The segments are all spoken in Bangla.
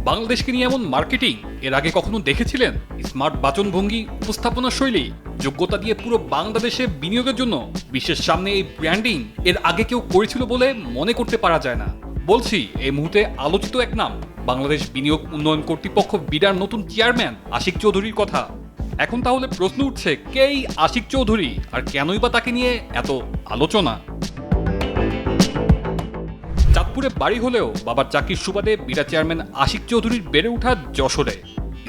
বাংলাদেশকে নিয়ে এমন মার্কেটিং এর আগে কখনো দেখেছিলেন? স্মার্ট বাচনভঙ্গি, উপস্থাপনা শৈলী, যোগ্যতা দিয়ে পুরো বাংলাদেশে বিনিয়োগের জন্য বিশ্বের সামনে এই ব্র্যান্ডিং এর আগে কেউ করেছিল বলে মনে করতে পারা যায় না। বলছি এই মুহূর্তে আলোচিত এক নাম, বাংলাদেশ বিনিয়োগ উন্নয়ন কর্তৃপক্ষ বিডার নতুন চেয়ারম্যান আশিক চৌধুরীর কথা। এখন তাহলে প্রশ্ন উঠছে, কে এই আশিক চৌধুরী আর কেনই বা তাকে নিয়ে এত আলোচনা? চাঁদপুরে বাড়ি হলেও বাবার চাকরির সুবাদে বিডা চেয়ারম্যান আশিক চৌধুরীর বেড়ে ওঠা যশোরে।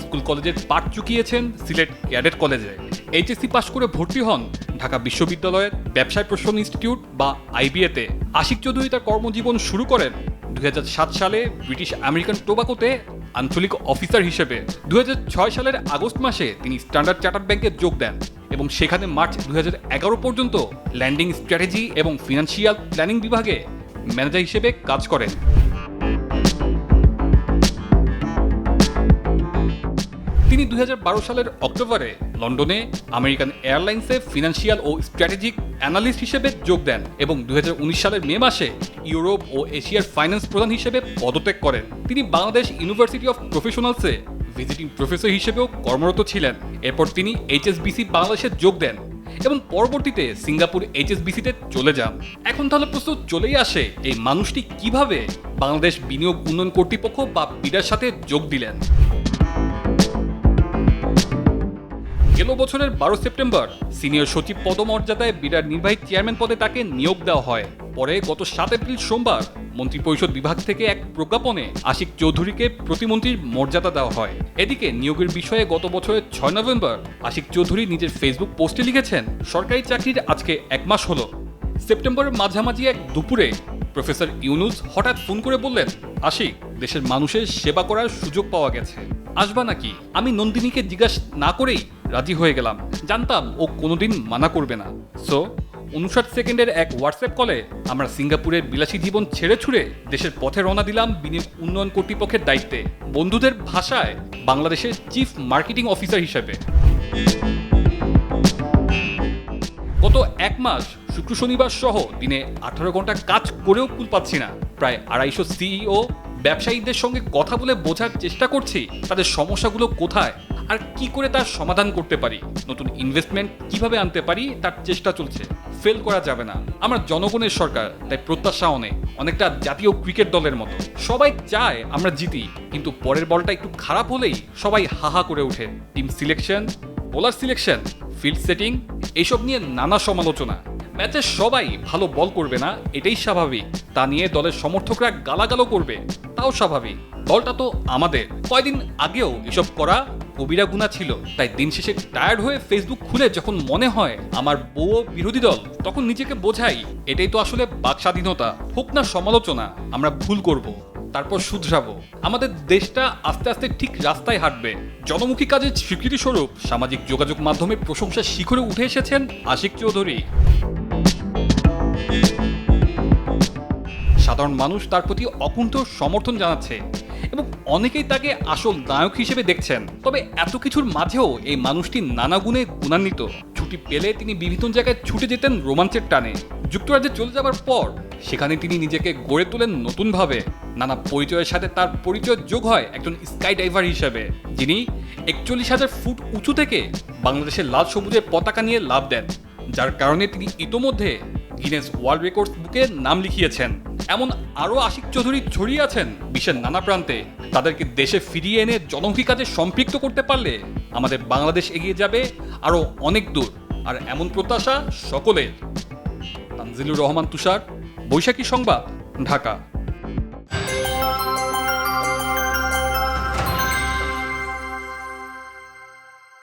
স্কুল কলেজের পাঠ চুকিয়েছেন সিলেট ক্যাডেট কলেজে। এইচএসসি পাশ করে ভর্তি হন ঢাকা বিশ্ববিদ্যালয়ের ব্যবসায় প্রশাসন ইনস্টিটিউট বা আইবিএতে। আশিক চৌধুরী তার কর্মজীবন শুরু করেন 2007 সালে ব্রিটিশ আমেরিকান টোবাকোতে আঞ্চলিক অফিসার হিসেবে। 2006 সালের আগস্ট মাসে তিনি স্ট্যান্ডার্ড চার্টার্ড ব্যাংকে যোগ দেন এবং সেখানে মার্চ 2011 পর্যন্ত ল্যান্ডিং স্ট্র্যাটেজি এবং ফিনান্সিয়াল প্ল্যানিং বিভাগে ম্যানেজার হিসেবে কাজ করেন। তিনি 2012 সালের অক্টোবরে লন্ডনে আমেরিকান এয়ারলাইন্সে ফিনান্সিয়াল ও স্ট্র্যাটেজিক অ্যানালিস্ট হিসেবে যোগ দেন এবং 2019 সালের মে মাসে ইউরোপ ও এশিয়ার ফাইন্যান্স প্রধান হিসেবে পদত্যাগ করেন। তিনি বাংলাদেশ ইউনিভার্সিটি অফ প্রফেশনালসে ভিজিটিং প্রফেসর হিসেবেও কর্মরত ছিলেন। এরপর তিনি এইচএসবিসি বাংলাদেশে যোগ দেন এবং পরবর্তীতে সিঙ্গাপুর এইচএসবিসিতে চলে যান। এখন তাহলে প্রশ্ন চলেই আসে, এই মানুষটি কিভাবে বাংলাদেশ বিনিয়োগ উন্নয়ন কর্তৃপক্ষ বা বিডার সাথে যোগ দিলেন? গেল বছরের 12 সেপ্টেম্বর সিনিয়র সচিব পদমর্যাদায় বিডার নির্বাহী চেয়ারম্যান পদে তাকে নিয়োগ দেওয়া হয়। পরে গত 7 এপ্রিল সোমবার মন্ত্রিপরিষদ বিভাগ থেকে এক প্রজ্ঞাপনে আশিক চৌধুরীকে প্রতিমন্ত্রীর মর্যাদা দেওয়া হয়। এদিকে নিয়োগের বিষয়ে গত বছরের 6 নভেম্বর আশিক চৌধুরী নিজের ফেসবুক পোস্টে লিখেছেন, সরকারি চাকরির আজকে 1 মাস হলো। সেপ্টেম্বরের মাঝামাঝি এক দুপুরে প্রফেসর ইউনুস হঠাৎ ফোন করে বললেন, আশিক, দেশের মানুষের সেবা করার সুযোগ পাওয়া গেছে, আসবা নাকি? আমি নন্দিনীকে জিজ্ঞাসা না করেই রাজি হয়ে গেলাম, জানতাম ও কোনোদিন মানা করবে না। সো 59 সেকেন্ডের এক হোয়াটসঅ্যাপ কলে আমরা সিঙ্গাপুরের বিলাসী জীবন ছেড়ে ছুড়ে দেশের পথে রওনা দিলাম বিনিয়োগ উন্নয়ন কর্তৃপক্ষের দায়িত্বে, বন্ধুদের ভাষায় বাংলাদেশের চিফ মার্কেটিং অফিসার হিসেবে। গত 1 মাস শুক্র শনিবার সহ দিনে 18 ঘন্টা কাজ করেও কুল পাচ্ছি না। প্রায় 250 সিইও ব্যবসায়ীদের সঙ্গে কথা বলে বোঝার চেষ্টা করছি তাদের সমস্যাগুলো কোথায় আর কি করে তার সমাধান করতে পারি, নতুন ইনভেস্টমেন্ট কিভাবে আনতে পারি তার চেষ্টা চলছে। ফেল করা যাবে না, আমরা জনগণের সরকার, তাই প্রত্যাশা অনেকটা জাতীয় ক্রিকেট দলের মতো। সবাই চায় আমরা জিতি, কিন্তু পরের বলটা একটু খারাপ হলেই সবাই হাহা করে ওঠে। Team selection, bowler selection, field setting, এইসব নিয়ে নানা সমালোচনা। ম্যাচে সবাই ভালো বল করবে না, এটাই স্বাভাবিক। তা নিয়ে দলের সমর্থকরা গালাগালও করবে, তাও স্বাভাবিক। দলটা তো আমাদের। কয়দিন আগেও এসব করা কবিরা গুনাহ ছিল। তাই দিন শেষে টায়ার্ড হয়ে ফেসবুক খুলে যখন মনে হয় আমার বউ বিরোধী দল, তখন নিজেকে বোঝাই এটাই তো আসলে বাক স্বাধীনতা। হোক না সমালোচনা, আমরা ভুল করব, তারপর শুধরাবো। আমাদের দেশটা আস্তে আস্তে ঠিক রাস্তায় হাঁটবে। জনমুখী কাজের স্বীকৃতি স্বরূপ সামাজিক যোগাযোগ মাধ্যমে প্রশংসার শিখরে উঠে এসেছেন আশিক চৌধুরী। সাধারণ মানুষ তার প্রতি অকুণ্ঠ সমর্থন জানাচ্ছে এবং অনেকেই তাকে আসল নায়ক হিসেবে দেখছেন। তবে এত কিছুর মাঝেও এই মানুষটি নানা গুণে গুণান্বিত। ছুটি পেলে তিনি বিভিন্ন জায়গায় ছুটে যেতেন রোমাঞ্চের টানে। যুক্তরাজ্যে চলে যাবার পর সেখানে তিনি নিজেকে গড়ে তোলেন নতুনভাবে। নানা পরিচয়ের সাথে তার পরিচয় যোগ হয় একজন স্কাই ডাইভার হিসেবে, যিনি 41,000 ফুট উঁচু থেকে বাংলাদেশের লাল সবুজের পতাকা নিয়ে লাফ দেন, যার কারণে তিনি ইতোমধ্যে গিনেস ওয়ার্ল্ড রেকর্ডস বুকে নাম লিখিয়েছেন। এমন আরও আশিক চৌধুরী ছড়িয়ে আছেন বিশ্বের নানা প্রান্তে। তাদেরকে দেশে ফিরিয়ে এনে জনমুখী কাজে সম্পৃক্ত করতে পারলে আমাদের বাংলাদেশ এগিয়ে যাবে আরও অনেক দূর। আর এমন প্রত্যাশা সকলের। তানজিলুর রহমান তুষার, বৈশাখী সংবাদ, ঢাকা।